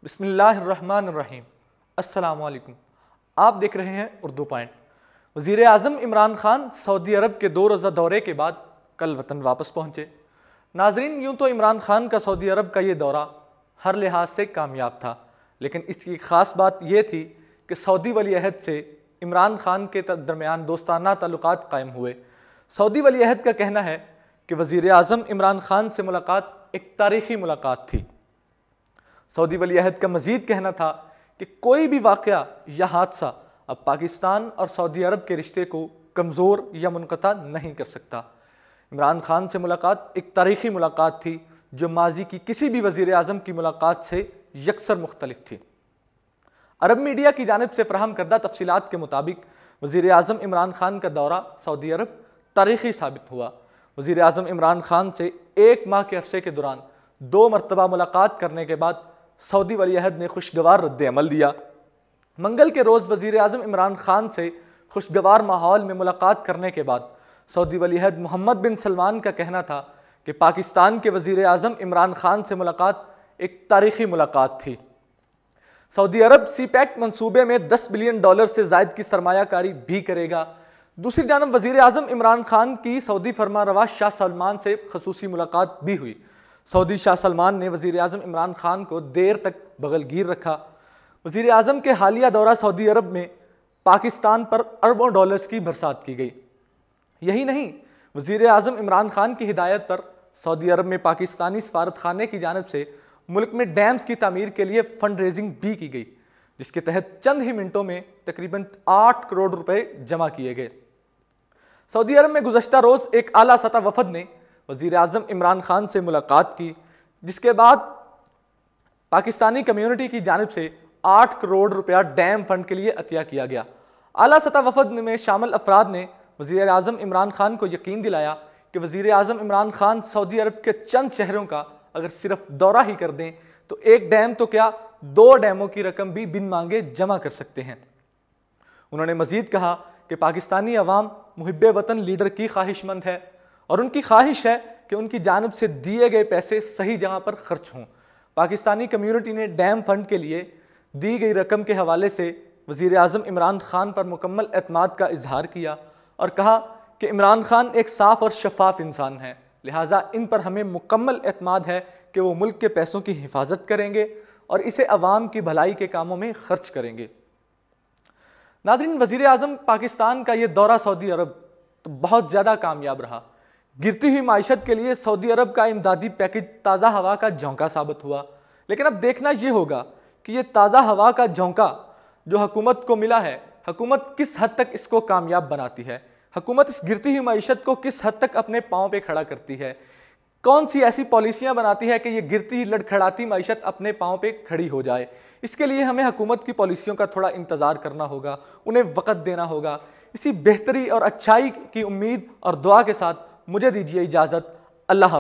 بسم اللہ الرحمن الرحیم۔ السلام علیکم، آپ دیکھ رہے ہیں اردو پوائنٹ۔ وزیراعظم عمران خان سعودی عرب کے 2 روزہ دورے کے بعد کل وطن واپس پہنچے۔ ناظرین، یوں تو عمران خان کا سعودی عرب کا یہ دورہ ہر لحاظ سے کامیاب تھا، لیکن اس کی خاص بات یہ تھی کہ سعودی ولی عہد سے عمران خان کے درمیان دوستانہ تعلقات قائم ہوئے۔ سعودی ولی عہد کا کہنا ہے کہ وزیراعظم عمران خان سے ملاقات ایک تاریخی ملاقات تھی۔ سعودی ولی عہد کا مزید کہنا تھا کہ کوئی بھی واقعہ یا حادثہ اب پاکستان اور سعودی عرب کے رشتے کو کمزور یا منقطع نہیں کر سکتا۔ عمران خان سے ملاقات ایک تاریخی ملاقات تھی جو ماضی کی کسی بھی وزیر اعظم کی ملاقات سے یکسر مختلف تھی۔ عرب میڈیا کی جانب سے فراہم کردہ تفصیلات کے مطابق وزیر اعظم عمران خان کا دورہ سعودی عرب تاریخی ثابت ہوا۔ وزیر اعظم عمران خان سے 1 ماہ کے عرصے کے دوران 2 مرتبہ ملاقات کرنے کے بعد سعودی ولی عہد نے خوشگوار رد عمل دیا۔ منگل کے روز وزیر اعظم عمران خان سے خوشگوار ماحول میں ملاقات کرنے کے بعد سعودی ولی عہد محمد بن سلمان کا کہنا تھا کہ پاکستان کے وزیر اعظم عمران خان سے ملاقات ایک تاریخی ملاقات تھی۔ سعودی عرب سی پیک منصوبے میں $10 بلین سے زائد کی سرمایہ کاری بھی کرے گا۔ دوسری جانب وزیر اعظم عمران خان کی سعودی فرما روا شاہ سلمان سے خصوصی ملاقات بھی ہوئی۔ سعودی شاہ سلمان نے وزیر اعظم عمران خان کو دیر تک بغل گیر رکھا۔ وزیر اعظم کے حالیہ دورہ سعودی عرب میں پاکستان پر اربوں ڈالرز کی برسات کی گئی۔ یہی نہیں، وزیر اعظم عمران خان کی ہدایت پر سعودی عرب میں پاکستانی سفارت خانے کی جانب سے ملک میں ڈیمز کی تعمیر کے لیے فنڈ ریزنگ بھی کی گئی، جس کے تحت چند ہی منٹوں میں تقریباً 8 کروڑ روپے جمع کیے گئے۔ سعودی عرب میں گزشتہ روز ایک اعلیٰ سطح وفد نے وزیر اعظم عمران خان سے ملاقات کی، جس کے بعد پاکستانی کمیونٹی کی جانب سے 8 کروڑ روپیہ ڈیم فنڈ کے لیے عطیہ کیا گیا۔ اعلیٰ سطح وفد میں شامل افراد نے وزیر اعظم عمران خان کو یقین دلایا کہ وزیر اعظم عمران خان سعودی عرب کے چند شہروں کا اگر صرف دورہ ہی کر دیں تو 1 ڈیم تو کیا 2 ڈیموں کی رقم بھی بن مانگے جمع کر سکتے ہیں۔ انہوں نے مزید کہا کہ پاکستانی عوام محب وطن لیڈر کی خواہش مند ہے اور ان کی خواہش ہے کہ ان کی جانب سے دیے گئے پیسے صحیح جگہ پر خرچ ہوں۔ پاکستانی کمیونٹی نے ڈیم فنڈ کے لیے دی گئی رقم کے حوالے سے وزیر اعظم عمران خان پر مکمل اعتماد کا اظہار کیا اور کہا کہ عمران خان ایک صاف اور شفاف انسان ہے، لہٰذا ان پر ہمیں مکمل اعتماد ہے کہ وہ ملک کے پیسوں کی حفاظت کریں گے اور اسے عوام کی بھلائی کے کاموں میں خرچ کریں گے۔ ناظرین، وزیر اعظم پاکستان کا یہ دورہ سعودی عرب تو بہت زیادہ کامیاب رہا۔ گرتی ہوئی معیشت کے لیے سعودی عرب کا امدادی پیکج تازہ ہوا کا جھونکا ثابت ہوا، لیکن اب دیکھنا یہ ہوگا کہ یہ تازہ ہوا کا جھونکا جو حکومت کو ملا ہے، حکومت کس حد تک اس کو کامیاب بناتی ہے، حکومت اس گرتی ہوئی معیشت کو کس حد تک اپنے پاؤں پہ کھڑا کرتی ہے، کون سی ایسی پالیسیاں بناتی ہے کہ یہ گرتی لڑکھڑاتی معیشت اپنے پاؤں پہ کھڑی ہو جائے۔ اس کے لیے ہمیں حکومت کی پالیسیوں کا تھوڑا انتظار کرنا ہوگا، انہیں وقت دینا ہوگا۔ اسی بہتری اور اچھائی کی امید اور دعا کے ساتھ مجھے دیجیے اجازت۔ اللہ حافظ۔